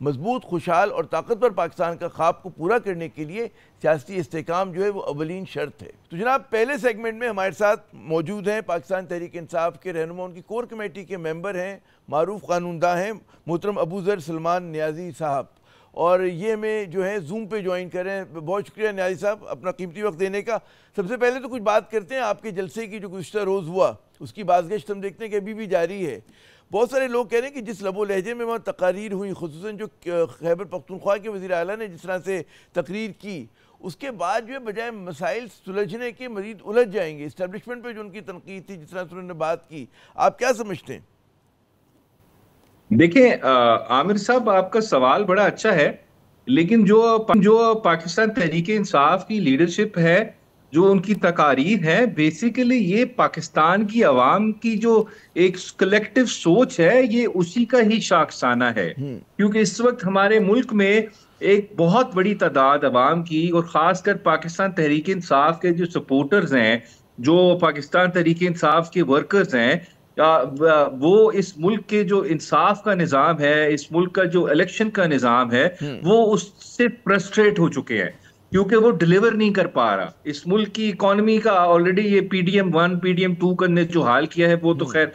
مضبوط، خوشحال اور طاقتور پاکستان کا خواب کو پورا کرنے کے لیے سیاسی استحکام جو ہے وہ اولین شرط ہے۔ تو جناب پہلے سیگمنٹ میں ہمارے ساتھ موجود ہیں پاکستان تحریک انصاف کے رہنما، ان کی کور کمیٹی کے ممبر ہیں، معروف قانون داں ہیں محترم ابو ذر سلمان نیازی صاحب، اور یہ ہمیں جو ہے زوم پہ جوائن کریں۔ بہت شکریہ نیازی صاحب اپنا قیمتی وقت دینے کا۔ سب سے پہلے تو کچھ بات کرتے ہیں آپ کے جلسے کی جو گزشتہ روز ہوا، اس کی بازگشت ہم دیکھتے ہیں کہ ابھی بھی جاری ہے۔ بہت سارے لوگ کہہ رہے ہیں کہ جس لب و لہجے میں وہاں تقاریر ہوئی، خصوصاً جو خیبر پختونخوا کے وزیر اعلیٰ نے جس طرح سے تقریر کی، اس کے بعد جو ہے بجائے مسائل سلجھنے کے مزید الجھ جائیں گے۔ اسٹیبلشمنٹ پہ جو ان کی تنقید تھی، جس طرح سے انہوں نے بات کی، آپ کیا سمجھتے ہیں؟ دیکھیں عامر صاحب، آپ کا سوال بڑا اچھا ہے، لیکن جو پاکستان تحریک انصاف کی لیڈرشپ ہے، جو ان کی تقاریر ہے، بیسیکلی یہ پاکستان کی عوام کی جو ایک کلیکٹیو سوچ ہے، یہ اسی کا ہی شاخسانہ ہے۔ کیونکہ اس وقت ہمارے ملک میں ایک بہت بڑی تعداد عوام کی، اور خاص کر پاکستان تحریک انصاف کے جو سپورٹرز ہیں، جو پاکستان تحریک انصاف کے ورکرز ہیں، وہ اس ملک کے جو انصاف کا نظام ہے، اس ملک کا جو الیکشن کا نظام ہے، وہ اس سے فرسٹریٹ ہو چکے ہیں، کیونکہ وہ ڈیلیور نہیں کر پا رہا۔ اس ملک کی اکانومی کا آلریڈی یہ P D M 1 P D M 2 نے جو حال کیا ہے، وہ تو خیر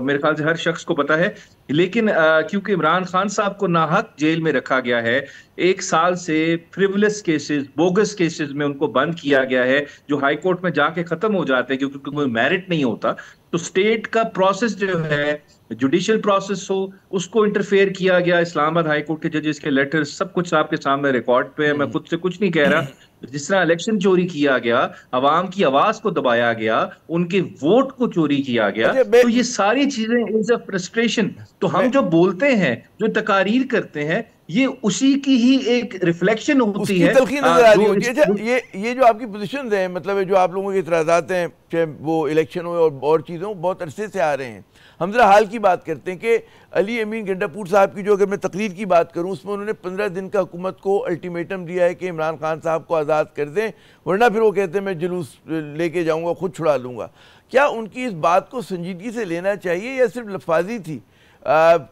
میرے خیال سے ہر شخص کو پتا ہے، لیکن کیونکہ عمران خان صاحب کو ناحق جیل میں رکھا گیا ہے، 1 سال سے فریولس کیسز، بوگس کیسز میں ان کو بند کیا گیا ہے، جو ہائی کورٹ میں جا کے ختم ہو جاتے ہیں کیونکہ کوئی میرٹ نہیں ہوتا، تو سٹیٹ کا پروسیس جو ہے، جوڈیشل پروسیس ہو، اس کو انٹرفیئر کیا گیا۔ اسلام آباد ہائی کورٹ کے ججز کے لیٹر سب کچھ آپ کے سامنے ریکارڈ پہ ہے، میں خود سے کچھ نہیں کہہ رہا۔ جس طرح الیکشن چوری کیا گیا، عوام کی آواز کو دبایا گیا، ان کے ووٹ کو چوری کیا گیا، تو یہ ساری چیزیں از اے فرسٹریشن۔ تو ہم جو بولتے ہیں، جو تقاریر کرتے ہیں، یہ اسی کی ہی ایک ریفلیکشن ہوتی ہے۔ تلخی نظر آ رہی ہوتی ہے۔ یہ جو آپ کی پوزیشنز ہیں، مطلب جو آپ لوگوں کے اعتراضات ہیں، چاہے وہ الیکشن ہو اور چیزیں ہوں، بہت عرصے سے آ رہے ہیں۔ ہم ذرا حال کی بات کرتے ہیں کہ علی امین گنڈا پور صاحب کی جو اگر میں تقریر کی بات کروں، اس میں انہوں نے 15 دن کا حکومت کو الٹیمیٹم دیا ہے کہ عمران خان صاحب کو آزاد کر دیں، ورنہ پھر وہ کہتے ہیں میں جلوس لے کے جاؤں گا، خود چھڑا لوں گا۔ کیا ان کی اس بات کو سنجیدگی سے لینا چاہیے یا صرف لفاظی تھی؟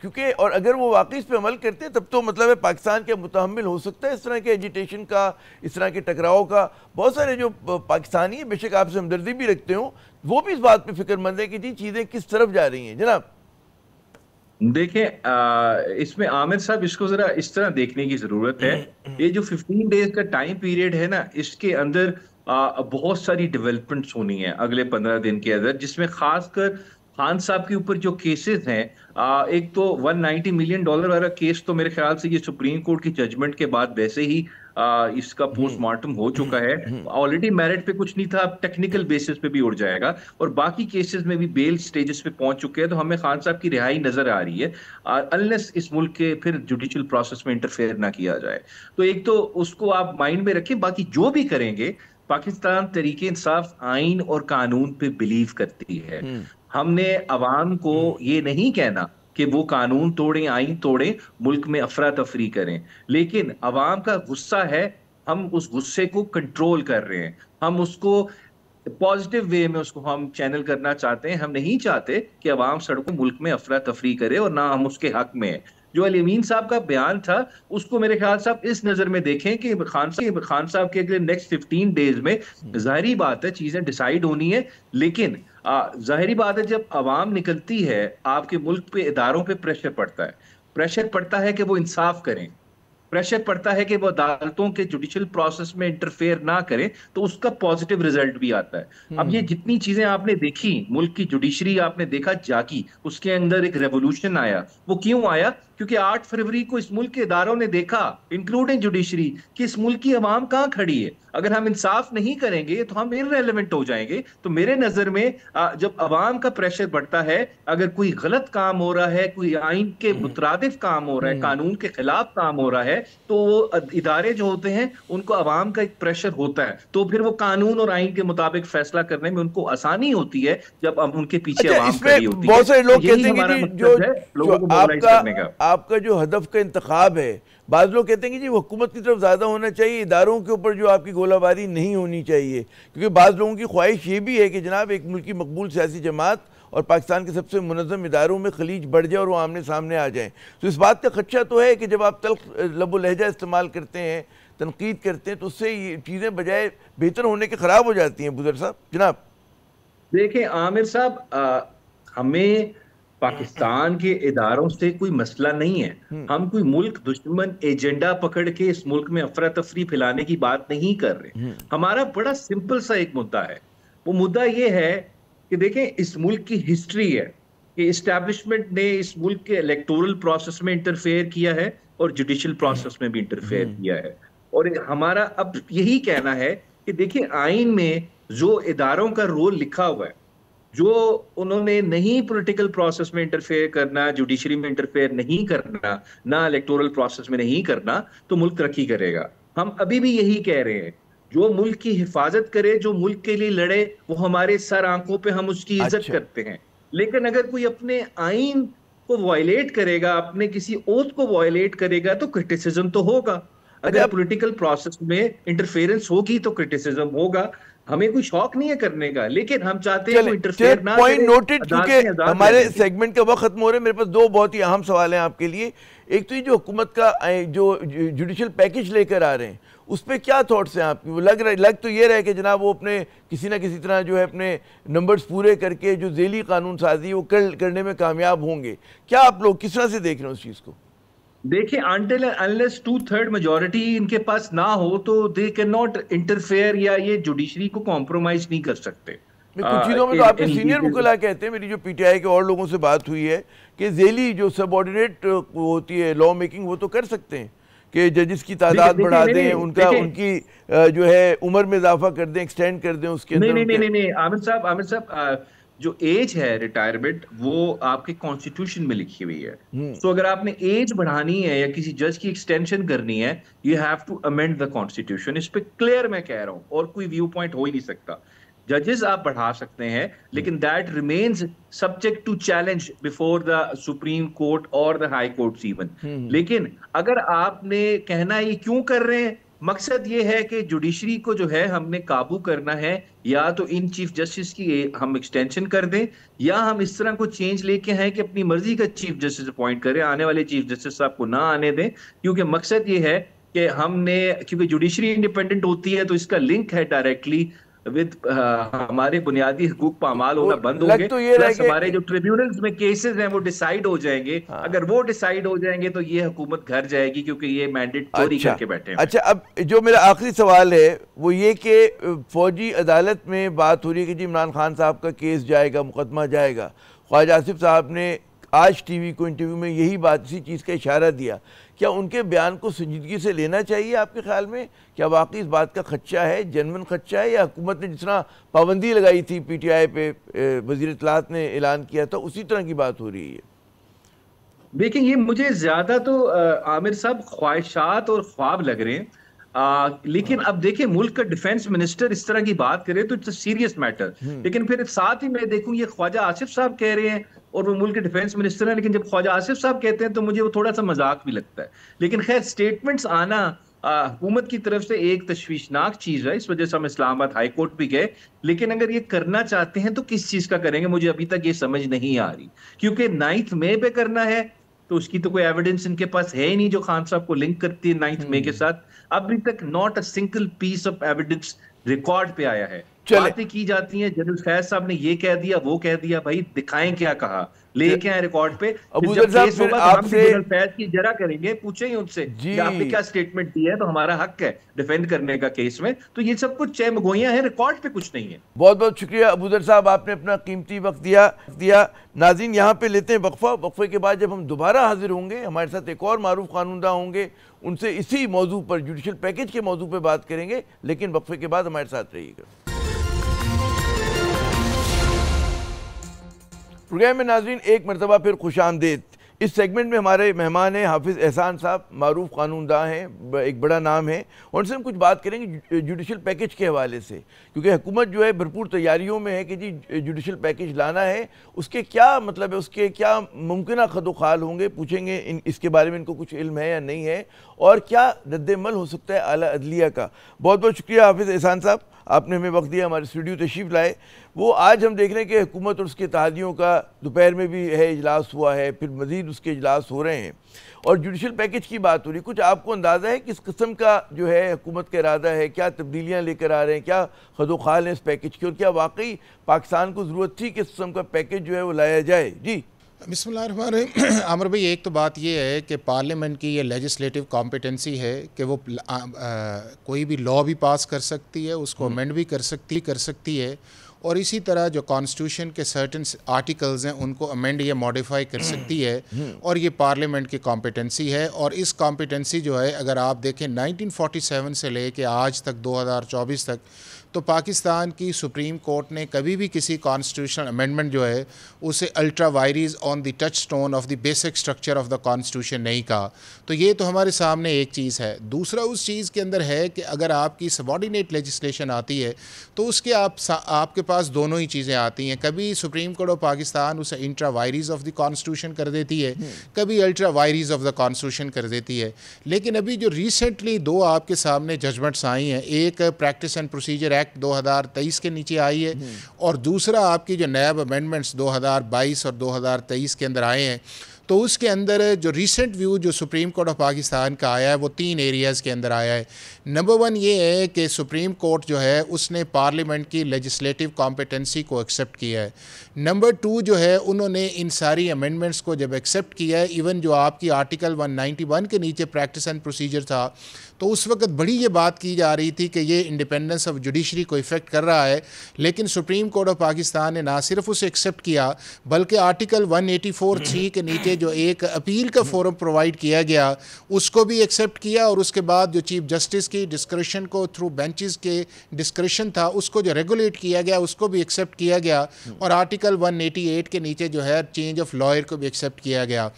کیونکہ اور اگر وہ واقعی اس پہ عمل کرتے ہیں، تب تو مطلب ہے پاکستان کے متحمل ہو سکتا ہے اس طرح کے ایجیٹیشن کا، اس طرح کے ٹکراؤ کا۔ بہت سارے جو پاکستانی ہیں، بے شک آپ سے ہمدردی بھی رکھتے ہوں، وہ بھی اس بات پہ فکر مند ہے کہ جی چیزیں کس طرف جا رہی ہیں۔ جناب دیکھیں اس میں عامر صاحب، اس کو ذرا اس طرح دیکھنے کی ضرورت ہے۔ یہ جو 15 ڈیز کا ٹائم پیریڈ ہے نا، اس کے اندر بہت ساری ڈیولپمنٹس ہونی ہیں اگلے 15 دن کے اندر، جس میں خاص کر خان صاحب کے اوپر جو کیسز ہیں، ایک تو $190 ملین والا کیس تو میرے خیال سے یہ سپریم کورٹ کی ججمنٹ کے بعد ویسے ہی اس کا پوسٹ مارٹم ہو چکا ہے، آلریڈی میرٹ پہ کچھ نہیں تھا، اب ٹیکنیکل بیسس پہ بھی اڑ جائے گا، اور باقی کیسز میں بھی بیل سٹیجز پہ پہنچ چکے ہیں۔ تو ہمیں خان صاحب کی رہائی نظر آ رہی ہے، انلیس اس ملک کے پھر جوڈیشل پروسیس میں انٹرفیئر نہ کیا جائے۔ تو ایک تو اس کو آپ مائنڈ میں رکھیں، باقی جو بھی کریں گے، پاکستان تحریک انصاف آئین اور قانون پہ بلیو کرتی ہے۔ ہم نے عوام کو یہ نہیں کہنا کہ وہ قانون توڑیں، آئین توڑیں، ملک میں افراتفری کریں، لیکن عوام کا غصہ ہے، ہم اس غصے کو کنٹرول کر رہے ہیں، ہم اس کو پازیٹیو وے میں اس کو ہم چینل کرنا چاہتے ہیں۔ ہم نہیں چاہتے کہ عوام سڑکوں ملک میں افراتفری کرے، اور نہ ہم اس کے حق میں ہیں۔ جو علی امین صاحب کا بیان تھا، اس کو میرے خیال صاحب اس نظر میں دیکھیں کہ خان صاحب کے اگلے نیکسٹ 15 ڈیز میں ظاہری بات ہے چیزیں ڈیسائیڈ ہونی ہے، لیکن ظاہری بات ہے جب عوام نکلتی ہے، آپ کے ملک پہ اداروں پہ پریشر پڑتا ہے کہ وہ انصاف کریں، پریشر پڑتا ہے کہ وہ عدالتوں کے جوڈیشل پروسیس میں انٹرفیئر نہ کریں، تو اس کا پازیٹیو ریزلٹ بھی آتا ہے۔ اب یہ جتنی چیزیں آپ نے دیکھی، ملک کی جوڈیشری آپ نے دیکھا جاگی، اس کے اندر ایک ریولوشن آیا۔ وہ کیوں آیا؟ کیونکہ 8 فروری کو اس ملک کے اداروں نے دیکھا، انکلوڈنگ جوڈیشری، کہ اس ملک کی عوام کہاں کھڑی ہے۔ اگر ہم انصاف نہیں کریں گے تو ہم irrelevant ہو جائیں گے۔ تو میرے نظر میں جب عوام کا پریشر بڑھتا ہے، اگر کوئی غلط کام ہو رہا ہے، کوئی آئین کے مترادف کام ہو رہا ہے، قانون کے خلاف کام ہو رہا ہے، تو وہ ادارے جو ہوتے ہیں ان کو عوام کا ایک پریشر ہوتا ہے، تو پھر وہ قانون اور آئین کے مطابق فیصلہ کرنے میں ان کو آسانی ہوتی ہے جب ان کے پیچھے عوام کھڑی ہوتی ہے۔ بہت سارے لوگ کہتے ہیں کہ جو آپ کا جو ہدف کا انتخاب ہے، بعض لوگ کہتے ہیں کہ جی وہ حکومت کی طرف زیادہ ہونا چاہیے، اداروں کے اوپر جو آپ کی گولہ باری نہیں ہونی چاہیے، کیونکہ بعض لوگوں کی خواہش یہ بھی ہے کہ جناب ایک ملک کی مقبول سیاسی جماعت اور پاکستان کے سب سے منظم اداروں میں خلیج بڑھ جائے اور وہ آمنے سامنے آ جائیں. تو اس بات کا خدشہ تو ہے کہ جب آپ تلخ لب و لہجہ استعمال کرتے ہیں, تنقید کرتے ہیں, تو اس سے یہ چیزیں بجائے بہتر ہونے کے خراب ہو جاتی ہیں. ابوذر صاحب جناب. دیکھیں عامر صاحب, ہمیں پاکستان کے اداروں سے کوئی مسئلہ نہیں ہے. ہم کوئی ملک دشمن ایجنڈا پکڑ کے اس ملک میں افراتفری پھیلانے کی بات نہیں کر رہے. ہمارا بڑا سمپل سا ایک مدعا ہے. وہ مدعا یہ ہے کہ دیکھیں اس ملک کی ہسٹری ہے کہ اسٹیبلشمنٹ نے اس ملک کے الیکٹورل پروسیس میں انٹرفیئر کیا ہے اور جوڈیشل پروسیس میں بھی انٹرفیئر کیا ہے. اور ہمارا اب یہی کہنا ہے کہ دیکھیں آئین میں جو اداروں کا رول لکھا ہوا ہے, جو انہوں نے نہیں پولیٹیکل پروسیس میں انٹرفیئر کرنا, جوڈیشری میں انٹرفیئر نہیں کرنا, نہ الیکٹورل پروسیس میں نہیں کرنا, تو ملک ترقی کرے گا. ہم ابھی بھی یہی کہہ رہے ہیں, جو ملک کی حفاظت کرے, جو ملک کے لیے لڑے, وہ ہمارے سر آنکھوں پہ ہم اس کی عزت کرتے ہیں. لیکن اگر کوئی اپنے آئین کو وائلیٹ کرے گا, اپنے کسی اوتھ کو وائلیٹ کرے گا, تو کرٹیسزم تو ہوگا. اگر پولیٹیکل پروسیس میں انٹرفیئرنس ہوگی تو کرٹیسزم ہوگا. ہمیں کوئی شوق نہیں ہے کرنے کا, لیکن ہم چاہتے ہیں انٹرفیئر نہ پوائنٹ نوٹڈ. کیونکہ ہمارے سیگمنٹ کا وقت ختم ہو رہا ہے, میرے پاس دو بہت ہی اہم سوال ہیں آپ کے لیے. ایک تو یہ جو حکومت کا جو جوڈیشل پیکج لے کر آ رہے ہیں, اس پہ کیا تھاٹس ہیں آپ کی؟ وہ لگ تو یہ رہے کہ جناب وہ اپنے کسی نہ کسی طرح جو ہے اپنے نمبرز پورے کر کے جو ذیلی قانون سازی وہ کرنے میں کامیاب ہوں گے. کیا آپ لوگ کس طرح سے دیکھ رہے ہیں اس چیز کو؟ دیکھیں until unless 2/3 majority ان کے پاس نہ ہو تو they cannot interfere, یا یہ جوڈیشری کو کمپرومائز نہیں کر سکتے. کچھ چیزوں میں تو آپ کے سینئر وکلاء کہتے ہیں, میری جو پی ٹی آئی کے اور لوگوں سے بات ہوئی ہے, کہ ذیلی جو سب آرڈینیٹ ہوتی ہے لا میکنگ, وہ تو کر سکتے ہیں کہ ججز کی تعداد بڑھا دیں, ان کی جو ہے عمر میں اضافہ کر دیں, ایکسٹینڈ کر دیں اس کے اندر. نہیں عامر صاحب, جو ایج ہے ریٹائرمنٹ وہ آپ کے کانسٹیٹیوشن میں لکھی ہوئی ہے. سو اگر آپ نے ایج بڑھانی ہے یا کسی جج کی ایکسٹینشن کرنی ہے, you have to amend the constitution. اس پہ کلیئر میں کہہ رہا ہوں, اور کوئی ویو پوائنٹ ہو ہی نہیں سکتا. ججز آپ بڑھا سکتے ہیں, لیکن that remains subject to challenge before the supreme court اور دا ہائی کورٹس ایون. لیکن اگر آپ نے کہنا یہ کیوں کر رہے ہیں, مقصد یہ ہے کہ جوڈیشری کو جو ہے ہم نے قابو کرنا ہے, یا تو ان چیف جسٹس کی ہم ایکسٹینشن کر دیں, یا ہم اس طرح کو چینج لے کے ہیں کہ اپنی مرضی کا چیف جسٹس اپوائنٹ کریں, آنے والے چیف جسٹس صاحب کو نہ آنے دیں. کیونکہ مقصد یہ ہے کہ ہم نے, کیونکہ جوڈیشری انڈیپینڈنٹ ہوتی ہے تو اس کا لنک ہے ڈائریکٹلی ہمارے بنیادی حقوق پامال ہونا بند ہوں گے. پلس ہمارے جو ٹریبیونلز میں کیسز ہیں وہ ڈیسائیڈ ہو جائیں گے. اگر وہ ڈیسائیڈ ہو جائیں گے تو یہ حکومت گھر جائے گی, کیونکہ یہ مینڈیٹ چوری کر کے بیٹھے ہیں. اچھا, اب جو میرا آخری سوال ہے وہ یہ کہ فوجی عدالت میں بات ہو رہی ہے کہ جی عمران خان صاحب کا کیس جائے گا, مقدمہ جائے گا. خواجہ آصف صاحب نے آج ٹی وی کو انٹرویو میں یہی بات, اسی چیز کا اشارہ دیا. کیا ان کے بیان کو سنجیدگی سے لینا چاہیے آپ کے خیال میں؟ کیا واقعی اس بات کا خدشہ ہے, جنون خدشہ ہے, یا حکومت نے جس طرح پابندی لگائی تھی پی ٹی آئی پہ, وزیر اطلاعات نے اعلان کیا تھا, اسی طرح کی بات ہو رہی ہے؟ دیکھیں یہ مجھے زیادہ تو عامر صاحب خواہشات اور خواب لگ رہے ہیں. لیکن اب دیکھیں ملک کا ڈیفنس منسٹر اس طرح کی بات کرے تو اٹس اے سیریس میٹر. لیکن پھر ساتھ ہی میں دیکھوں یہ خواجہ آصف صاحب کہہ رہے ہیں اور وہ ملک کے ڈیفنس منسٹر ہیں, لیکن جب خواجہ آصف صاحب کہتے ہیں تو مجھے وہ تھوڑا سا مذاق بھی لگتا ہے. لیکن خیر سٹیٹمنٹس آنا حکومت کی طرف سے ایک تشویشناک چیز ہے, اس وجہ سے ہم اسلام آباد ہائی کورٹ بھی گئے. لیکن اگر یہ کرنا چاہتے ہیں تو کس چیز کا کریں گے, مجھے ابھی تک یہ سمجھ نہیں آ رہی. کیونکہ 9 مئی پہ کرنا ہے تو اس کی تو کوئی ایویڈنس ان کے پاس ہے ہی نہیں جو خان صاحب کو لنک کرتی ہے 9 مئی کے ساتھ. ابھی تک not a single piece of evidence record پہ آیا ہے. باتیں کی جاتی ہیں, جنرل فیض صاحب نے یہ کہہ دیا, وہ کہہ دیا, بھائی دکھائیں کیا کہا, لے کے آئے ریکارڈ پہ. ابوذر صاحب آپ سے جنرل فیض کی جرا کریں گے, پوچھیں ہی ان سے کہ آپ نے کیا سٹیٹمنٹ دی ہے, تو ہمارا حق ہے ڈیفینڈ کرنے کا کیس میں. تو یہ سب کچھ چہ مگوئیاں ہیں, ریکارڈ پہ کچھ نہیں ہے. بہت بہت شکریہ ابوذر صاحب, آپ نے اپنا قیمتی وقت دیا. ناظرین یہاں پہ لیتے ہیں وقفہ. وقفے کے بعد جب ہم دوبارہ حاضر ہوں گے, ہمارے ساتھ ایک اور معروف قانونداں ہوں گے, ان سے اسی موضوع پر, جوڈیشل پیکج کے موضوع پہ بات کریں گے. لیکن وقفے کے بعد ہمارے ساتھ رہیے گا. پروگرام میں ناظرین ایک مرتبہ پھر خوش آمدید. اس سیگمنٹ میں ہمارے مہمان ہیں حافظ احسان صاحب, معروف قانونداں ہیں, ایک بڑا نام ہے, اور ان سے ہم کچھ بات کریں گے جوڈیشل پیکج کے حوالے سے, کیونکہ حکومت جو ہے بھرپور تیاریوں میں ہے کہ جی جوڈیشل پیکج لانا ہے. اس کے کیا مطلب ہے, اس کے کیا ممکنہ خد و خال ہوں گے, پوچھیں گے اس کے بارے میں ان کو کچھ علم ہے یا نہیں ہے, اور کیا رد عمل ہو سکتا ہے اعلیٰ عدلیہ کا. بہت بہت شکریہ حافظ احسان صاحب, آپ نے ہمیں وقت دیا، ہمارے اسٹوڈیو تشریف لائے. وہ آج ہم دیکھ رہے ہیں کہ حکومت اور اس کے اتحادیوں کا دوپہر میں بھی اجلاس ہوا ہے، پھر مزید اس کے اجلاس ہو رہے ہیں اور جوڈیشل پیکج کی بات ہو رہی ہے. کچھ آپ کو اندازہ ہے کس قسم کا جو ہے حکومت کا ارادہ ہے، کیا تبدیلیاں لے کر آ رہے ہیں، کیا خد و خال ہیں اس پیکج کی، اور کیا واقعی پاکستان کو ضرورت تھی کہ اس قسم کا پیکج جو ہے وہ لایا جائے؟ جی بسم اللہ الرحمن الرحیم. عامر بھائی، ایک تو بات یہ ہے کہ پارلیمنٹ کی یہ لیجسلیٹو کمپیٹنسی ہے کہ وہ کوئی بھی لاء بھی پاس کر سکتی ہے، اس کو امینڈ بھی کر سکتی ہے، اور اسی طرح جو کانسٹیٹیوشن کے سرٹن آرٹیکلز ہیں ان کو امینڈ یا ماڈیفائی کر سکتی ہے، اور یہ پارلیمنٹ کی کمپیٹنسی ہے. اور اس کمپیٹنسی جو ہے اگر آپ دیکھیں 1947 سے لے کے آج تک 2024 تک، تو پاکستان کی سپریم کورٹ نے کبھی بھی کسی کانسٹیٹیوشنل امینڈمنٹ جو ہے اسے ultra vires on the touchstone of the basic structure of the constitution نہیں کہا. تو یہ تو ہمارے سامنے ایک چیز ہے. دوسرا اس چیز کے اندر ہے کہ اگر آپ کی سبارڈینیٹ لیجسلیشن آتی ہے تو اس کے آپ کے پاس دونوں ہی چیزیں آتی ہیں. کبھی سپریم کورٹ آف پاکستان اسے intra vires of the constitution کر دیتی ہے، کبھی ultra vires of the constitution کر دیتی ہے. لیکن ابھی جو ریسنٹلی دو آپ کے سامنے ججمنٹس آئی ہیں، ایک پریکٹس اینڈ پروسیجر ایکٹ 2023 کے نیچے آئی ہے، اور دوسرا آپ کی جو نیب امینڈمنٹس 2022 اور 2023 کے اندر آئے ہیں، تو اس کے اندر جو ریسنٹ ویو جو سپریم کورٹ آف پاکستان کا آیا ہے وہ 3 ایریاز کے اندر آیا ہے. نمبر 1 یہ ہے کہ سپریم کورٹ جو ہے اس نے پارلیمنٹ کی لیجسلیٹو کمپیٹنسی کو ایکسیپٹ کیا ہے. نمبر 2 جو ہے انہوں نے ان ساری امینڈمنٹس کو جب ایکسیپٹ کیا ہے، ایون جو آپ کی آرٹیکل 191 کے نیچے پریکٹس اینڈ پروسیجر تھا، تو اس وقت بڑی یہ بات کی جا رہی تھی کہ یہ انڈیپینڈنس آف جوڈیشری کو افیکٹ کر رہا ہے، لیکن سپریم کورٹ آف پاکستان نے نہ صرف اسے ایکسیپٹ کیا بلکہ آرٹیکل 184(3) کے نیچے جو ایک اپیل کا فورم پرووائڈ کیا گیا اس کو بھی ایکسیپٹ کیا، اور اس کے بعد جو چیف جسٹس کی ڈسکریشن کو تھرو بینچز کے ڈسکریشن تھا اس کو جو ریگولیٹ کیا گیا اس کو بھی ایکسیپٹ کیا گیا، اور آرٹیکل 188 کے نیچے جو ہے چینج آف لائر کو بھی ایکسیپٹ کیا گیا.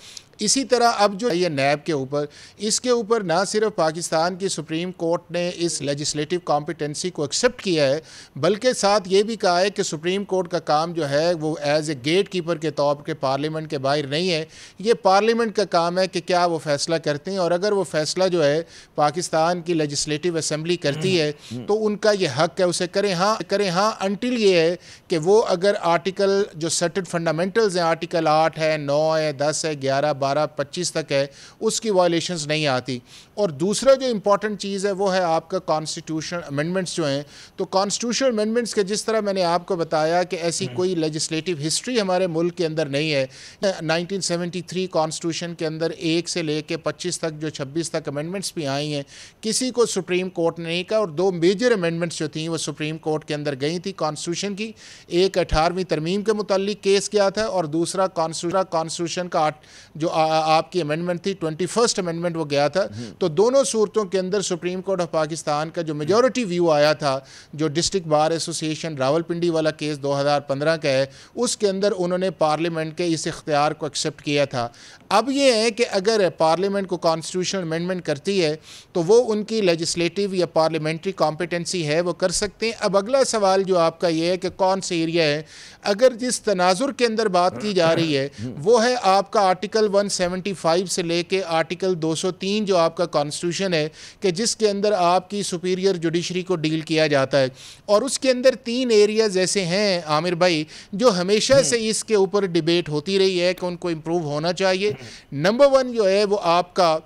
اسی طرح اب جو یہ نیب کے اوپر، اس کے اوپر نہ صرف پاکستان کی سپریم کورٹ نے اس لیجسلیٹو کمپیٹنسی کو ایکسیپٹ کیا ہے بلکہ ساتھ یہ بھی کہا ہے کہ سپریم کورٹ کا کام جو ہے وہ ایز اے گیٹ کیپر کے طور پر پارلیمنٹ کے باہر نہیں ہے. یہ پارلیمنٹ کا کام ہے کہ کیا وہ فیصلہ کرتے ہیں، اور اگر وہ فیصلہ جو ہے پاکستان کی لیجسلیٹو اسمبلی کرتی ہے تو ان کا یہ حق ہے اسے کریں ہاں انٹل یہ ہے کہ وہ اگر آرٹیکل جو سرٹن فنڈامنٹلز ہیں، آرٹیکل 8 ہے، 9 ہے، 10 ہے، 11 12 25 تک ہے، اس کی وائلیشنز نہیں آتی. اور دوسرا جو امپورٹنٹ چیز ہے وہ ہے آپ کا کانسٹیٹیوشنل امینڈمنٹس جو ہیں. تو کانسٹیٹیوشنل امینڈمنٹس کے جس طرح میں نے آپ کو بتایا کہ ایسی کوئی لیجسلیٹو ہسٹری ہمارے ملک کے اندر نہیں ہے. 1973 کانسٹیٹیوشن کے اندر 1 سے لے کے 25 تک جو 26 تک امینڈمنٹس بھی آئی ہیں، کسی کو سپریم کورٹ نے نہیں کہا. اور 2 میجر امینڈمنٹس جو تھیں وہ سپریم کورٹ کے اندر گئی تھی کانسٹیٹیوشن کی. ایک 18ویں ترمیم کے متعلق کیس کیا تھا، اور دوسرا کانسٹیٹیوشن کا جو آپ کی امینڈمنٹ تھی 21 امینڈمنٹ وہ گیا تھا. تو دونوں صورتوں کے اندر سپریم کورٹ آف پاکستان کا جو میجورٹی ویو آیا تھا، جو ڈسٹرکٹ بار ایسوسی ایشن راولپنڈی والا کیس 2015 کا ہے، اس کے اندر انہوں نے پارلیمنٹ کے اس اختیار کو ایکسیپٹ کیا تھا. اب یہ ہے کہ اگر پارلیمنٹ کو کانسٹیٹیوشنل امینڈمنٹ کرتی ہے تو وہ ان کی لیجسلیٹو یا پارلیمنٹری کمپیٹنسی ہے، وہ کر سکتے ہیں. اب اگلا سوال جو آپ کا یہ ہے کہ کون سے ایریا ہے. اگر جس تناظر کے اندر بات کی جا رہی ہے وہ ہے آپ کا آرٹیکل 175 سے لے کے آرٹیکل 203 جو آپ کا کانسٹیٹیوشن ہے، کہ جس کے اندر آپ کی سپیریئر جوڈیشری کو ڈیل کیا جاتا ہے. اور اس کے اندر 3 ایریاز ایسے ہیں عامر بھائی جو ہمیشہ سے اس کے اوپر ڈیبیٹ ہوتی رہی ہے کہ ان کو امپروو ہونا چاہیے. نمبر 1 جو ہے وہ آپ کا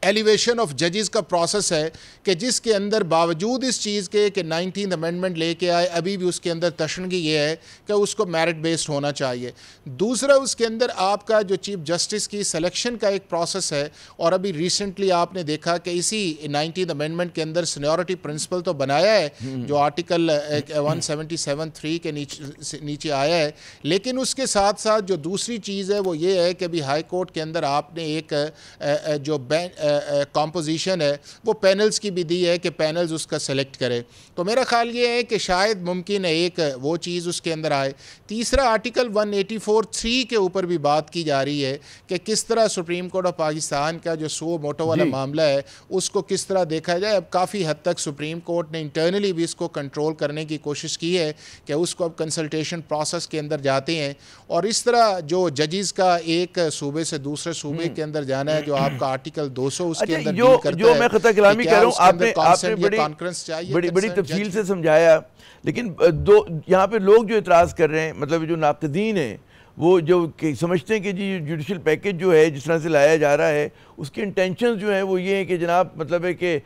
ایلیویشن آف ججز کا پروسیس ہے، کہ جس کے اندر باوجود اس چیز کے کہ 19 امینڈمنٹ لے کے آئے ابھی بھی اس کے اندر تشنگی یہ ہے کہ اس کو میرٹ بیسڈ ہونا چاہیے. دوسرا اس کے اندر آپ کا جو چیف جسٹس کی سلیکشن کا ایک پروسیس ہے، اور ابھی ریسنٹلی آپ نے دیکھا کہ اسی 19 امینڈمنٹ کے اندر سینیورٹی پرنسپل تو بنایا ہے جو آرٹیکل 177(3) کے نیچے آیا ہے، لیکن اس کے ساتھ ساتھ جو دوسری چیز ہے وہ یہ ہے کہ ابھی ہائی کورٹ کے اندر آپ نے ایک جو کمپوزیشن ہے وہ پینلز کی بھی دی ہے کہ پینلز اس کا سلیکٹ کرے. تو میرا خیال یہ ہے کہ شاید ممکن ہے ایک وہ چیز اس کے اندر آئے. تیسرا آرٹیکل 184(3) کے اوپر بھی بات کی جا رہی ہے کہ کس طرح سپریم کورٹ آف پاکستان کا جو سو موٹو والا معاملہ ہے اس کو کس طرح دیکھا جائے. اب کافی حد تک سپریم کورٹ نے انٹرنلی بھی اس کو کنٹرول کرنے کی کوشش کی ہے کہ اس کو اب کنسلٹیشن پروسیس کے اندر جاتے ہیں، اور اس طرح جو ججز کا ایک صوبے سے دوسرے صوبے کے اندر جانا ہے جو آپ کا آرٹیکل 200 200 اس کے اندر جو میں خطہ کلامی کہہ رہا ہوں، آپ نے بڑی تفصیل سے سمجھایا، لیکن یہاں پہ لوگ جو اعتراض کر رہے ہیں، مطلب جو ناقدین ہیں، وہ جو سمجھتے ہیں کہ جی جوڈیشل پیکج جو ہے جس طرح سے لایا جا رہا ہے، اس کے انٹینشنز جو ہیں وہ یہ ہیں کہ جناب مطلب ہے کہ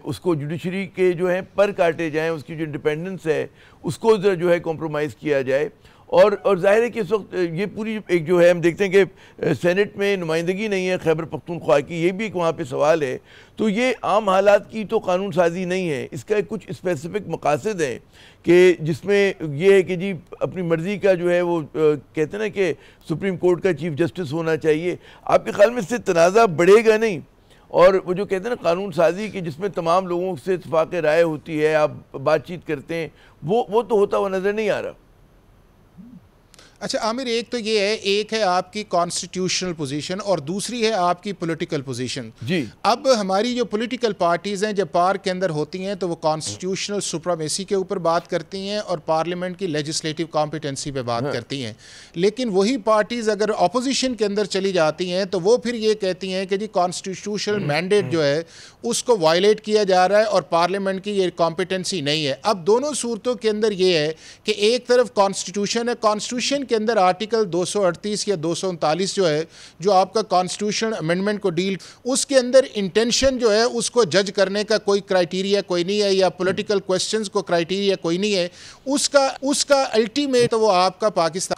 اس کو جوڈیشری کے جو ہیں پر کاٹے جائیں، اس کی جو انڈیپینڈنس ہے اس کو جو ہے کمپرومائز کیا جائے، اور ظاہر ہے کہ اس وقت یہ پوری ایک جو ہے ہم دیکھتے ہیں کہ سینٹ میں نمائندگی نہیں ہے خیبر پختونخوا کی، یہ بھی ایک وہاں پہ سوال ہے. تو یہ عام حالات کی تو قانون سازی نہیں ہے، اس کا کچھ اسپیسیفک مقاصد ہیں کہ جس میں یہ ہے کہ جی اپنی مرضی کا جو ہے وہ کہتے ہیں نا کہ سپریم کورٹ کا چیف جسٹس ہونا چاہیے. آپ کے خیال میں اس سے تنازع بڑھے گا نہیں؟ اور وہ جو کہتے ہیں نا قانون سازی کی جس میں تمام لوگوں سے اتفاق رائے ہوتی ہے، آپ بات چیت کرتے ہیں، وہ تو ہوتا ہوا نظر نہیں آ رہا. اچھا عامر، ایک تو یہ ہے، ایک ہے آپ کی کانسٹیٹیوشنل پوزیشن اور دوسری ہے آپ کی پولیٹیکل پوزیشن. جی اب ہماری جو پولیٹیکل پارٹیز ہیں جب پار کے اندر ہوتی ہیں تو وہ کانسٹیٹیوشنل سپرامیسی کے اوپر بات کرتی ہیں اور پارلیمنٹ کی لیجسلیٹو کمپیٹنسی پہ بات کرتی ہیں. لیکن وہی پارٹیز اگر اپوزیشن کے اندر چلی جاتی ہیں تو وہ پھر یہ کہتی ہیں کہ جی کانسٹیٹیوشنل مینڈیٹ جو ہے اس کو وائلیٹ کیا جا رہا ہے اور پارلیمنٹ کی یہ کمپیٹنسی نہیں ہے. اب دونوں صورتوں کے اندر یہ ہے کہ ایک طرف کانسٹیٹیوشن ہے، کانسٹیٹیوشن کے اندر آرٹیکل 238 یا 239 جو ہے جو آپ کا کانسٹیٹیوشن امینڈمنٹ کو ڈیل، اس کے اندر انٹینشن جو ہے اس کو جج کرنے کا کوئی کرائٹیریا کوئی نہیں ہے، یا پولیٹیکل کویسچنز کو کرائٹیریا کوئی نہیں ہے. اس کا الٹیمیٹ وہ آپ کا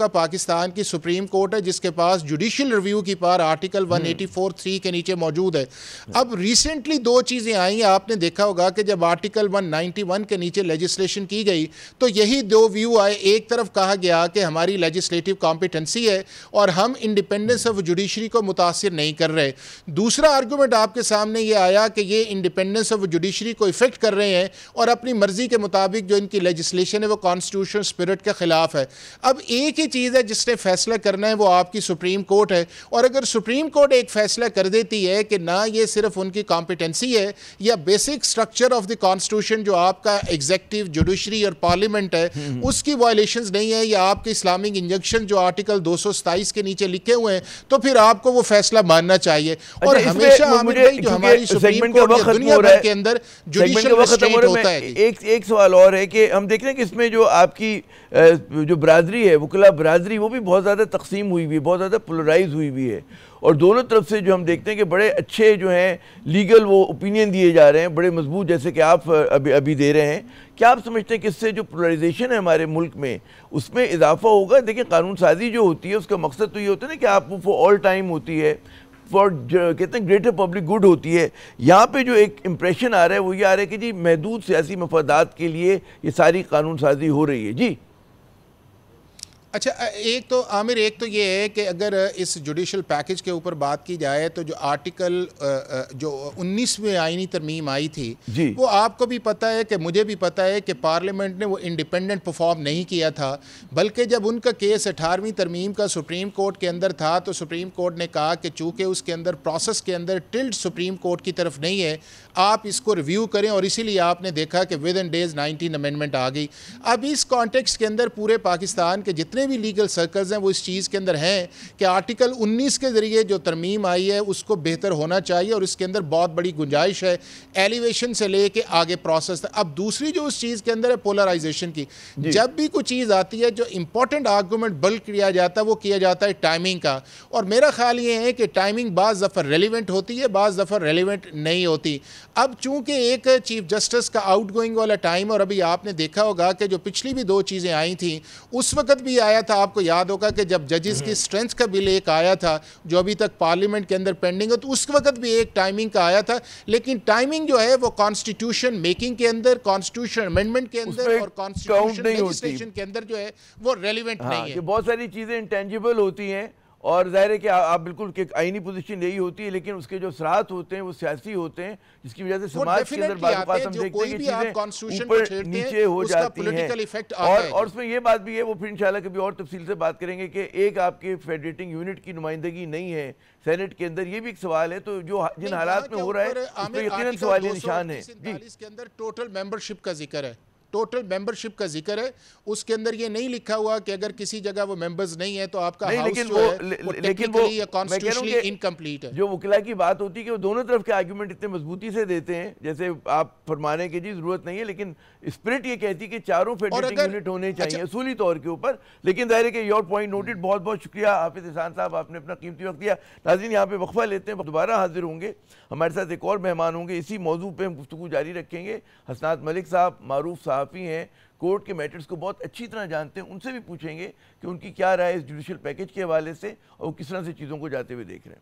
پاکستان کی سپریم کورٹ ہے جس کے پاس جوڈیشل ریویو کی پار آرٹیکل 184(3) کے نیچے موجود ہے. اب ریسنٹلی دو چیزیں آئیں، آپ نے دیکھا ہوگا کہ جب آرٹیکل 191 کے نیچے لیجسلیشن کی گئی تو یہی دو ویو آئے. ایک طرف کہا گیا کہ ہماری لیجسلیٹو کمپیٹنسی ہے اور ہم انڈیپینڈنس آف جوڈیشری کو متاثر نہیں کر رہے. دوسرا آرگومنٹ آپ کے سامنے یہ آیا کہ یہ انڈیپینڈنس آف جوڈیشری کو افیکٹ کر رہے ہیں اور اپنی مرضی کے مطابق جو ان کی لیجسلیشن ہے وہ کانسٹیٹیوشنل اسپرٹ کے خلاف ہے. اب ایک ہی چیز ہے جس نے فیصلہ کرنا ہے، وہ آپ کی سپریم کورٹ ہے. اور اگر سپریم کورٹ ایک فیصلہ کر دیتی ہے کہ نہ یہ صرف ان کی کمپیٹنسی ہے یا basic structure of the constitution جو آپ کا ایگزیکٹو جوڈیشری اور پارلیمنٹ ہے اس کی وائلیشنز نہیں ہے، یا آپ کے اسلامک انجنکشن جو آرٹیکل 227 کے نیچے لکھے ہوئے ہیں، تو پھر آپ کو وہ فیصلہ ماننا چاہیے. اور ہمیشہ عامر بھائی جو ہماری سپریم کورٹ دنیا بھر کے اندر جوڈیشل ریسٹرینٹ ہوتا ہے. ایک سوال اور ہے کہ ہم دیکھ رہے ہیں کہ اس میں جو آپ کی جو برادری ہے، وکلا برادری، وہ بھی بہت زیادہ تقسیم ہوئی ہوئی، بہت زیادہ پولرائز ہوئی ہوئی ہے، اور دونوں طرف سے جو ہم دیکھتے ہیں کہ بڑے اچھے جو ہیں لیگل وہ اوپینین دیے جا رہے ہیں، بڑے مضبوط، جیسے کہ آپ ابھی دے رہے ہیں. کیا آپ سمجھتے ہیں کہ اس سے جو پولرائزیشن ہے ہمارے ملک میں اس میں اضافہ ہوگا؟ دیکھیں قانون سازی جو ہوتی ہے اس کا مقصد تو یہ ہوتا ہے نا کہ آپ فور آل ٹائم ہوتی ہے، کہتے ہیں گریٹر پبلک گڈ ہوتی ہے. یہاں پہ جو ایک امپریشن آ رہا ہے وہ یہ آ رہا ہے کہ جی محدود سیاسی مفادات کے لیے یہ ساری قانون سازی ہو رہی ہے. جی اچھا، ایک تو عامر ایک تو یہ ہے کہ اگر اس جوڈیشل پیکج کے اوپر بات کی جائے تو جو آرٹیکل جو 19ویں آئینی ترمیم آئی تھی وہ آپ کو بھی پتہ ہے کہ مجھے بھی پتہ ہے کہ پارلیمنٹ نے وہ انڈیپینڈنٹ پرفارم نہیں کیا تھا، بلکہ جب ان کا کیس 18ویں ترمیم کا سپریم کورٹ کے اندر تھا تو سپریم کورٹ نے کہا کہ چونکہ اس کے اندر پروسیس کے اندر ٹلٹ سپریم کورٹ کی طرف نہیں ہے، آپ اس کو ریویو کریں، اور اسی لیے آپ نے دیکھا کہ ود ان ڈیز 19 امینڈمنٹ آ گئی. اب اس کانٹیکسٹ کے اندر پورے پاکستان کے جتنے بھی لیگل سرکلز ہیں وہ اس چیز کے اندر ہیں کہ آرٹیکل 19 کے ذریعے جو ترمیم آئی ہے اس کو بہتر ہونا چاہیے، اور اس کے اندر بہت بڑی گنجائش ہے ایلیویشن سے لے کے آگے پروسیس. اب دوسری جو اس چیز کے اندر ہے پولرائزیشن کی، جب بھی کوئی چیز آتی ہے جو امپورٹنٹ آرگومنٹ بلک کیا جاتا ہے وہ کیا جاتا ہے ٹائمنگ کا، اور میرا خیال یہ ہے کہ ٹائمنگ بعض دفعہ ریلیونٹ ہوتی ہے، بعض دفعہ ریلیونٹ نہیں ہوتی. اب چونکہ ایک چیف جسٹس کا آؤٹ گوئنگ والا ٹائم، اور ابھی آپ نے دیکھا ہوگا کہ جو پچھلی بھی دو چیزیں آئی تھیں اس وقت بھی آیا تھا، آپ کو یاد ہوگا کہ جب ججز کی سٹرینتھ کا بل ایک آیا تھا جو ابھی تک پارلیمنٹ کے اندر پینڈنگ ہے، تو اس وقت بھی ایک ٹائمنگ کا آیا تھا. لیکن ٹائمنگ جو ہے وہ کانسٹیٹیوشن میکنگ کے اندر، کانسٹیٹیوشن امینڈمنٹ کے اندر اور کانسٹیٹیوشن لیجسلیشن کے اندر جو ہے وہ ریلیونٹ نہیں ہے. بہت ساری چیزیں انٹینجیبل ہوتی ہیں، اور ظاہر ہے کہ آپ بالکل کہ آئینی پوزیشن یہی ہوتی ہے، لیکن اس کے جو اثرات ہوتے ہیں وہ سیاسی ہوتے ہیں، جس کی وجہ سے سماج کے اندر بعض اوقات ہم دیکھتے ہیں کہ چیزیں اوپر نیچے ہو جاتی ہیں. اور اس میں یہ بات بھی ہے، وہ پھر انشاءاللہ کبھی اور تفصیل سے بات کریں گے، کہ ایک آپ کے فیڈریٹنگ یونٹ کی نمائندگی نہیں ہے سینٹ کے اندر، یہ بھی ایک سوال ہے. تو جو جن حالات میں ہو رہا ہے اس پہ یقیناً سوالیہ نشان ہے. جی، کے اندر ٹوٹل ممبرشپ کا ذکر ہے. ٹوٹل ممبرشپ کا ذکر ہے، اس کے اندر یہ نہیں لکھا ہوا کہ اگر کسی جگہ وہ ممبرز نہیں ہیں تو آپ کا ہاؤس جو ہے وہ ٹیکنیکلی یا کانسٹیٹیوشنلی انکمپلیٹ ہے. جو وکلا کی بات ہوتی ہے کہ وہ دونوں طرف کے آرگیومنٹ اتنے مضبوطی سے دیتے ہیں، جیسے آپ فرمانے کی جی ضرورت نہیں ہے، لیکن اسپرٹ یہ کہتی ہے کہ چاروں فیڈریٹنگ یونٹ ہونے چاہیے اصولی طور کے اوپر. لیکن ظاہر ہے کہ یور پوائنٹ نوٹڈ. بہت بہت شکریہ حافظ احسان صاحب، آپ نے اپنا قیمتی وقت دیا. ناظرین یہاں پہ وقفہ لیتے ہیں، دوبارہ حاضر ہوں گے، ہمارے ساتھ ایک اور مہمان ہوں گے، اسی موضوع پہ ہم گفتگو جاری رکھیں گے. حسنات ملک صاحب معروف صحافی ہیں، کورٹ کے میٹرز کو بہت اچھی طرح جانتے ہیں، ان سے بھی پوچھیں گے کہ ان کی کیا رائے اس جوڈیشل پیکج کے حوالے سے اور وہ کس طرح سے چیزوں کو جاتے ہوئے دیکھ رہے ہیں.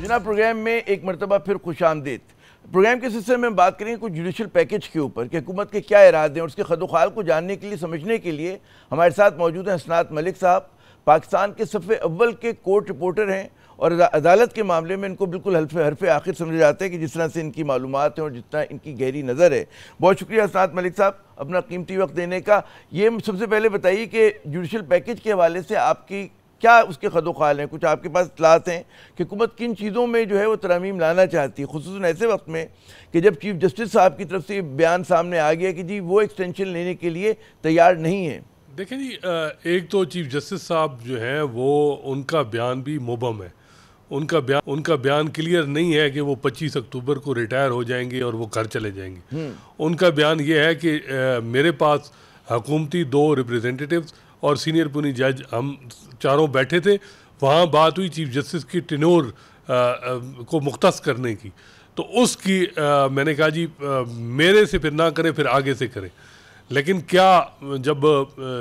جناب پروگرام میں ایک مرتبہ پھر خوش آمدید. پروگرام کے سلسلے میں ہم بات کریں گے کچھ جوڈیشل پیکج کے اوپر کہ حکومت کے کیا ارادے ہیں، اور اس کے خد و خال کو جاننے کے لیے، سمجھنے کے لیے ہمارے ساتھ موجود ہیں حسنات ملک صاحب. پاکستان کے صف اول کے کورٹ رپورٹر ہیں اور عدالت کے معاملے میں ان کو بالکل حرف آخر سمجھا جاتا ہے کہ جس طرح سے ان کی معلومات ہیں اور جتنا ان کی گہری نظر ہے. بہت شکریہ حسنات ملک صاحب اپنا قیمتی وقت دینے کا. یہ سب سے پہلے بتائیے کہ جوڈیشل پیکج کے حوالے سے آپ کی کیا اس کے خد و خال ہیں؟ کچھ آپ کے پاس اطلاعات ہیں کہ حکومت کن چیزوں میں جو ہے وہ ترامیم لانا چاہتی ہے، خصوصاً ایسے وقت میں کہ جب چیف جسٹس صاحب کی طرف سے یہ بیان سامنے آ گیا کہ جی وہ ایکسٹینشن لینے کے لیے تیار نہیں ہے. دیکھیں جی، ایک تو چیف جسٹس صاحب جو ہیں وہ ان کا بیان بھی مبہم ہے. ان کا بیان کلیئر نہیں ہے کہ وہ 25 اکتوبر کو ریٹائر ہو جائیں گے اور وہ گھر چلے جائیں گے. ان کا بیان یہ ہے کہ میرے پاس حکومتی 2 ریپریزنٹیٹیوز اور سینئر پونی جج ہم چاروں بیٹھے تھے، وہاں بات ہوئی چیف جسٹس کی ٹینور کو مختص کرنے کی. تو اس کی میں نے کہا جی میرے سے پھر نہ کریں، پھر آگے سے کریں. لیکن کیا جب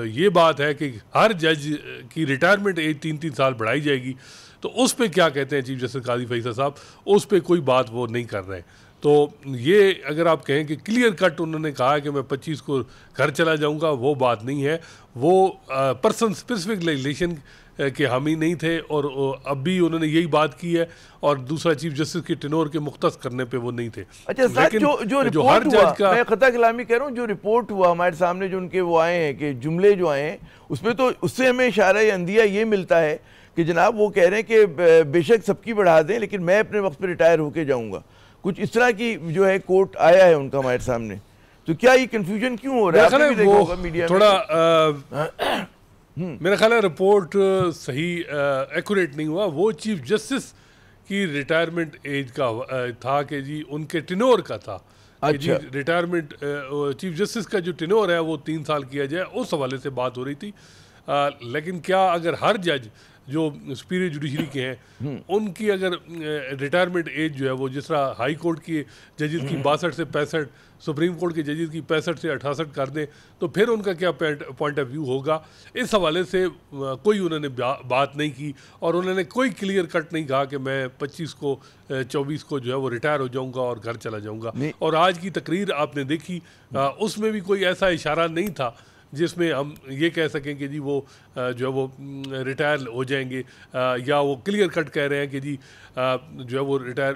یہ بات ہے کہ ہر جج کی ریٹائرمنٹ ایج 3 سال بڑھائی جائے گی، تو اس پہ کیا کہتے ہیں چیف جسٹس قاضی فیصل صاحب؟ اس پہ کوئی بات وہ نہیں کر رہے. تو یہ اگر آپ کہیں کہ کلیئر کٹ انہوں نے کہا کہ میں 25 کو گھر چلا جاؤں گا، وہ بات نہیں ہے. وہ پرسن اسپیسیفک لیجسلیشن کے حامی نہیں تھے، اور اب بھی انہوں نے یہی بات کی ہے. اور دوسرا چیف جسٹس کی ٹینور کے مختص کرنے پہ وہ نہیں تھے. اچھا جو رپورٹ ہوا، میں خطا کلامی کہہ رہا ہوں، جو رپورٹ ہوا ہمارے سامنے جو ان کے وہ آئے ہیں کہ جملے جو آئے ہیں، اس میں تو اس سے ہمیں اشارہ یا اندیہ یہ ملتا ہے کہ جناب وہ کہہ رہے ہیں کہ بے شک سب کی بڑھا دیں لیکن میں اپنے وقت پہ ریٹائر ہو کے جاؤں گا. کچھ اس طرح کی جو ہے کوٹ آیا ہے ان کا ہمارے سامنے. تو کیا یہ کنفیوژن کیوں ہو رہا ہے؟ آپ نے بھی دیکھا ہوگا میڈیا میں. تھوڑا میرا خیال ہے رپورٹ صحیح ایکوریٹ نہیں ہوا. وہ چیف جسٹس کی ریٹائرمنٹ ایج کا تھا کہ جی ان کے ٹینور کا تھا کہ جی ریٹائرمنٹ چیف جسٹس کا جو ٹینور ہے وہ 3 سال کیا جائے، اس حوالے سے بات ہو رہی تھی. لیکن کیا اگر ہر جج جو سپیریئر جوڈیشری کے ہیں ان کی اگر ریٹائرمنٹ ایج جو ہے وہ جس طرح ہائی کورٹ کی ججز کی 62 سے 65، سپریم کورٹ کے ججز کی 65 سے 68 کر دیں، تو پھر ان کا کیا پوائنٹ آف ویو ہوگا؟ اس حوالے سے کوئی انہوں نے بات نہیں کی، اور انہوں نے کوئی کلیئر کٹ نہیں کہا کہ میں 25 کو 24 کو جو ہے وہ ریٹائر ہو جاؤں گا اور گھر چلا جاؤں گا. اور آج کی تقریر آپ نے دیکھی، اس میں بھی کوئی ایسا اشارہ نہیں تھا جس میں ہم یہ کہہ سکیں کہ جی وہ جو ہے وہ ریٹائر ہو جائیں گے، یا وہ کلیئر کٹ کہہ رہے ہیں کہ جی جو ہے وہ ریٹائر،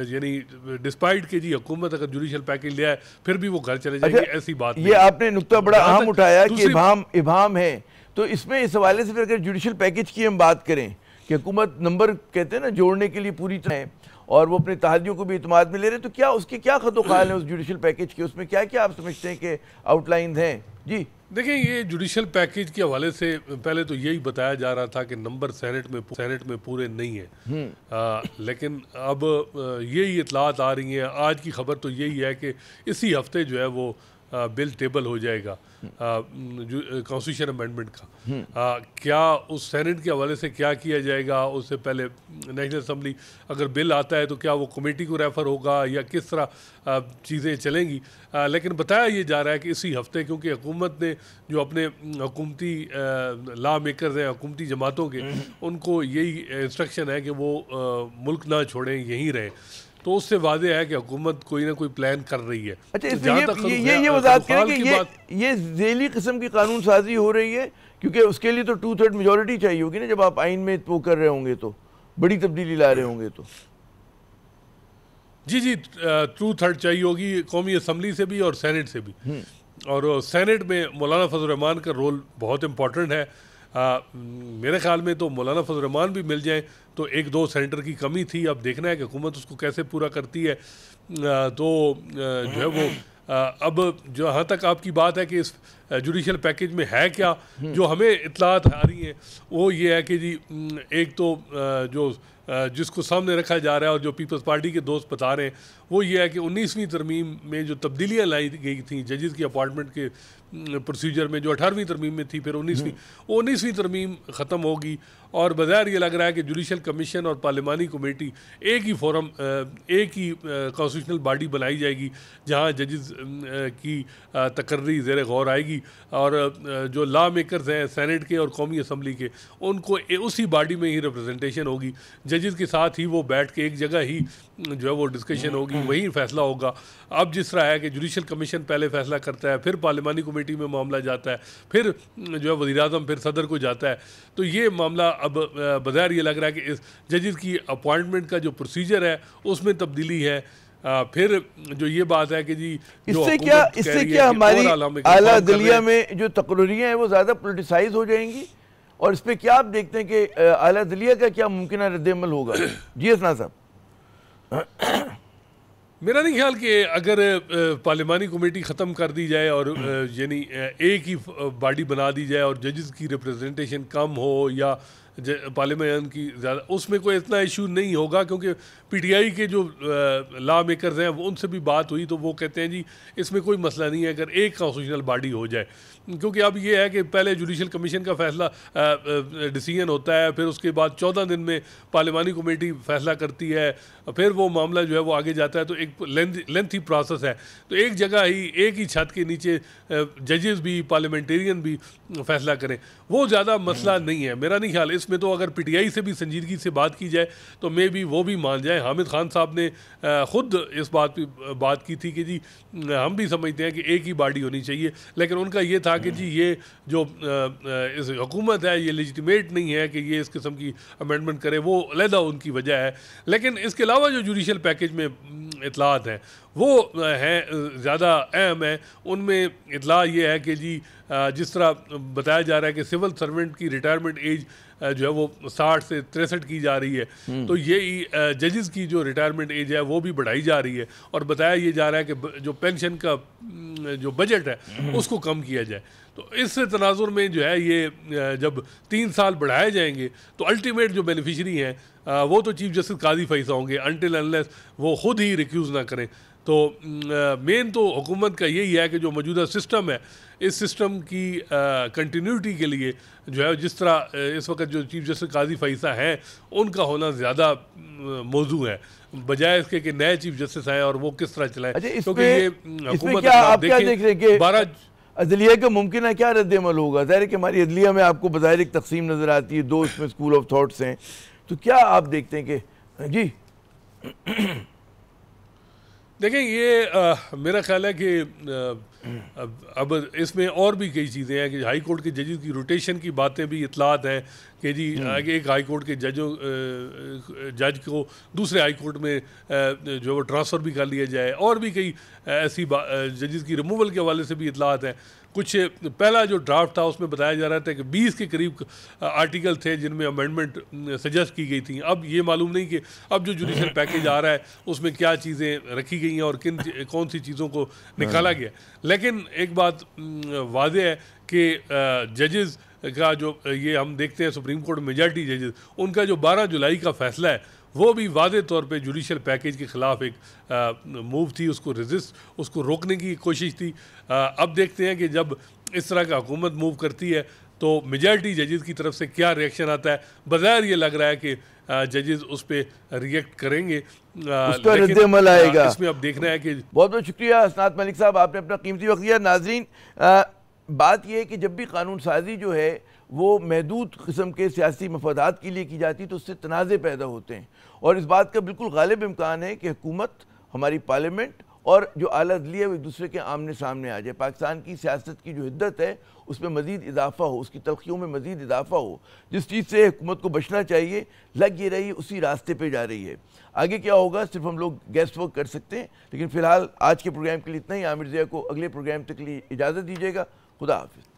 یعنی ڈسپائٹ کہ جی حکومت اگر جوڈیشل پیکج لے آئے پھر بھی وہ گھر چلے جائیں گے. ایسی بات نہیں. یہ آپ نے نقطہ بڑا اہم اٹھایا کہ ابہام ہے. تو اس میں اس حوالے سے پھر اگر جوڈیشل پیکج کی ہم بات کریں کہ حکومت نمبر کہتے ہیں نا جوڑنے کے لیے پوری طرح ہے اور وہ اپنے اتحادیوں کو بھی اعتماد میں لے رہے ہیں، تو کیا اس کے کیا خط و خال ہیں اس جوڈیشل پیکج کے؟ اس میں کیا کیا آپ سمجھتے ہیں کہ آؤٹ لائنز ہیں؟ جی دیکھیں، یہ جوڈیشل پیکج کے حوالے سے پہلے تو یہی بتایا جا رہا تھا کہ نمبر سینٹ میں پورے نہیں ہیں، لیکن اب یہی اطلاعات آ رہی ہیں. آج کی خبر تو یہی ہے کہ اسی ہفتے جو ہے وہ بل ٹیبل ہو جائے گا کانسٹیٹیوشن امینڈمنٹ کا. کیا اس سینٹ کے حوالے سے کیا کیا جائے گا؟ اس سے پہلے نیشنل اسمبلی اگر بل آتا ہے تو کیا وہ کمیٹی کو ریفر ہوگا یا کس طرح چیزیں چلیں گی؟ لیکن بتایا یہ جا رہا ہے کہ اسی ہفتے، کیونکہ حکومت نے جو اپنے حکومتی لا میکرز ہیں حکومتی جماعتوں کے، ان کو یہی انسٹرکشن ہے کہ وہ ملک نہ چھوڑیں، یہیں رہیں. تو اس سے واضح ہے کہ حکومت کوئی نہ کوئی پلان کر رہی ہے. اچھا، یہ وضاحت کریں کہ یہ ذیلی قسم کی قانون سازی ہو رہی ہے، کیونکہ اس کے لیے تو 2/3 میجورٹی چاہیے ہوگی نا جب آپ آئین میں وہ کر رہے ہوں گے، تو بڑی تبدیلی لا رہے ہوں گے تو. جی 2/3 چاہیے ہوگی قومی اسمبلی سے بھی اور سینٹ سے بھی. اور سینٹ میں مولانا فضل الرحمان کا رول بہت امپورٹنٹ ہے. میرے خیال میں تو مولانا فضل الرحمان بھی مل جائیں تو 1-2 سینٹر کی کمی تھی، اب دیکھنا ہے کہ حکومت اس کو کیسے پورا کرتی ہے. تو جو ہے وہ اب جہاں تک آپ کی بات ہے کہ اس جوڈیشل پیکج میں ہے کیا، جو ہمیں اطلاعات آ رہی ہیں وہ یہ ہے کہ جی ایک تو جو جس کو سامنے رکھا جا رہا ہے اور جو پیپلز پارٹی کے دوست بتا رہے ہیں وہ یہ ہے کہ 19ویں ترمیم میں جو تبدیلیاں لائی گئی تھیں ججز کی اپوائنٹمنٹ کے پروسیجر میں، جو 18ویں ترمیم میں تھی، پھر 19ویں ترمیم ختم ہوگی اور بظاہر یہ لگ رہا ہے کہ جوڈیشل کمیشن اور پارلیمانی کمیٹی ایک ہی فورم، ایک ہی کانسٹیٹیوشنل باڈی بنائی جائے گی جہاں ججز کی تقرری زیر غور آئے گی، اور جو لا میکرز ہیں سینٹ کے اور قومی اسمبلی کے، ان کو اسی باڈی میں ہی ریپرزنٹیشن ہوگی. ججز کے ساتھ ہی وہ بیٹھ کے ایک جگہ ہی جو ہے وہ ڈسکشن ہوگی، وہیں فیصلہ ہوگا. اب جس طرح ہے کہ جوڈیشل کمیشن پہلے فیصلہ کرتا ہے، پھر پارلیمانی کمیٹی میں معاملہ جاتا ہے، پھر جو ہے وزیر اعظم پھر صدر کو جاتا ہے، تو یہ معاملہ اب بظاہر یہ لگ رہا ہے کہ اس ججز کی اپوائنٹمنٹ کا جو پروسیجر ہے اس میں تبدیلی ہے. پھر جو یہ بات ہے کہ جی اس سے کیا ہماری اعلیٰ عدلیہ میں جو تقرریاں ہیں وہ زیادہ پولیٹیسائز ہو جائیں گی، اور اس پہ کیا آپ دیکھتے ہیں کہ اعلیٰ عدلیہ کا کیا ممکنہ رد عمل ہوگا؟ جی حسنا صاحب. میرا نہیں خیال کہ اگر پارلیمانی کمیٹی ختم کر دی جائے اور یعنی ایک ہی باڈی بنا دی جائے اور ججز کی ریپرزنٹیشن کم ہو یا پارلیمان کی زیادہ، اس میں کوئی اتنا ایشو نہیں ہوگا، کیونکہ پی ٹی آئی کے جو لا میکرز ہیں ان سے بھی بات ہوئی تو وہ کہتے ہیں جی اس میں کوئی مسئلہ نہیں ہے اگر ایک کانسٹیٹیوشنل باڈی ہو جائے. کیونکہ اب یہ ہے کہ پہلے جوڈیشل کمیشن کا فیصلہ ڈیسیژن ہوتا ہے، پھر اس کے بعد 14 دن میں پارلیمانی کمیٹی فیصلہ کرتی ہے، پھر وہ معاملہ جو ہے وہ آگے جاتا ہے، تو ایک لینتھی پروسیس ہے. تو ایک جگہ ہی ایک ہی چھت کے نیچے ججز بھی پارلیمنٹیرین بھی فیصلہ کریں، وہ زیادہ مسئلہ نہیں ہے میرا نہیں خیال. اس میں تو اگر پی ٹی آئی سے بھی سنجیدگی سے بات کی جائے تو میں بھی وہ بھی مان جائیں. حامد خان صاحب نے خود اس بات پہ بات کی تھی کہ جی ہم بھی سمجھتے ہیں کہ ایک ہی باڈی ہونی چاہیے، لیکن ان کا یہ تھا کہ جی یہ جو اس حکومت ہے یہ لیجیٹیمیٹ نہیں ہے کہ یہ اس قسم کی امینڈمنٹ کرے، وہ علیحدہ ان کی وجہ ہے. لیکن اس کے علاوہ جو جوڈیشل پیکج میں اطلاعات ہیں وہ ہیں زیادہ اہم ہیں. ان میں اطلاع یہ ہے کہ جی جس طرح بتایا جا رہا ہے کہ سول سرونٹ کی ریٹائرمنٹ ایج جو ہے وہ 60 سے 63 کی جا رہی ہے، تو یہی ججز کی جو ریٹائرمنٹ ایج ہے وہ بھی بڑھائی جا رہی ہے، اور بتایا یہ جا رہا ہے کہ جو پینشن کا جو بجٹ ہے اس کو کم کیا جائے. تو اس سے تناظر میں جو ہے یہ جب 3 سال بڑھائے جائیں گے تو الٹیمیٹ جو بینیفیشری ہیں وہ تو چیف جسٹس قاضی فیصلہ ہوں گے انٹل انلیس وہ خود ہی ریکیوز نہ کریں. تو مین تو حکومت کا یہی ہے کہ جو موجودہ سسٹم ہے اس سسٹم کی کنٹینیوٹی کے لیے جو ہے جس طرح اس وقت جو چیف جسٹس قاضی فیصلہ ہیں ان کا ہونا زیادہ موضوع ہے، بجائے اس کے کہ نئے چیف جسٹس ہیں اور وہ کس طرح چلائیں. کیونکہ یہ حکومت آپ کیا دیکھ رہے کہ عدلیہ کا ممکنہ کیا رد عمل ہوگا؟ ظاہر ہے کہ ہماری عدلیہ میں آپ کو بظاہر ایک تقسیم نظر آتی ہے، 2 اس میں اسکول آف تھاٹس ہیں، تو کیا آپ دیکھتے ہیں کہ جی دیکھیں یہ میرا خیال ہے کہ اب اس میں اور بھی کئی چیزیں ہیں کہ ہائی کورٹ کے ججز کی روٹیشن کی باتیں بھی اطلاعات ہیں کہ جی ایک ہائی کورٹ کے جج کو دوسرے ہائی کورٹ میں جو وہ ٹرانسفر بھی کر لیا جائے، اور بھی کئی ایسی ججز کی ریموول کے حوالے سے بھی اطلاعات ہیں. کچھ پہلا جو ڈرافٹ تھا اس میں بتایا جا رہا تھا کہ 20 کے قریب آرٹیکل تھے جن میں امینڈمنٹ سجیسٹ کی گئی تھیں. اب یہ معلوم نہیں کہ اب جو جوڈیشل پیکج آ رہا ہے اس میں کیا چیزیں رکھی گئی ہیں اور کون سی چیزوں کو نکالا گیا. لیکن ایک بات واضح ہے کہ ججز کا جو یہ ہم دیکھتے ہیں سپریم کورٹ میجارٹی ججز، ان کا جو 12 جولائی کا فیصلہ ہے وہ بھی واضح طور پہ جوڈیشل پیکج کے خلاف ایک موو تھی، اس کو روکنے کی کوشش تھی. اب دیکھتے ہیں کہ جب اس طرح کا حکومت موو کرتی ہے تو میجارٹی ججز کی طرف سے کیا ریئیکشن آتا ہے. بظاہر یہ لگ رہا ہے کہ ججز اس پہ ریئیکٹ کریں گے، اس کا رد عمل آئے گا. اس میں اب دیکھنا ہے کہ بہت بہت شکریہ اسناد ملک صاحب، آپ نے اپنا قیمتی وقت دیا. ناظرین بات یہ ہے کہ جب بھی قانون سازی جو ہے وہ محدود قسم کے سیاسی مفادات کے لیے کی جاتی تو اس سے تنازع پیدا ہوتے ہیں، اور اس بات کا بالکل غالب امکان ہے کہ حکومت، ہماری پارلیمنٹ اور جو اعلیٰ عدلیہ وہ ایک دوسرے کے آمنے سامنے آ جائے. پاکستان کی سیاست کی جو حدت ہے اس میں مزید اضافہ ہو، اس کی تلخیوں میں مزید اضافہ ہو. جس چیز سے حکومت کو بچنا چاہیے لگ یہ رہی ہے اسی راستے پہ جا رہی ہے. آگے کیا ہوگا صرف ہم لوگ گیسٹ ورک کر سکتے ہیں، لیکن فی الحال آج کے پروگرام کے لیے اتنا ہی. عامر ضیاء کو اگلے پروگرام تک لیے اجازت دیجیے گا. خدا حافظ.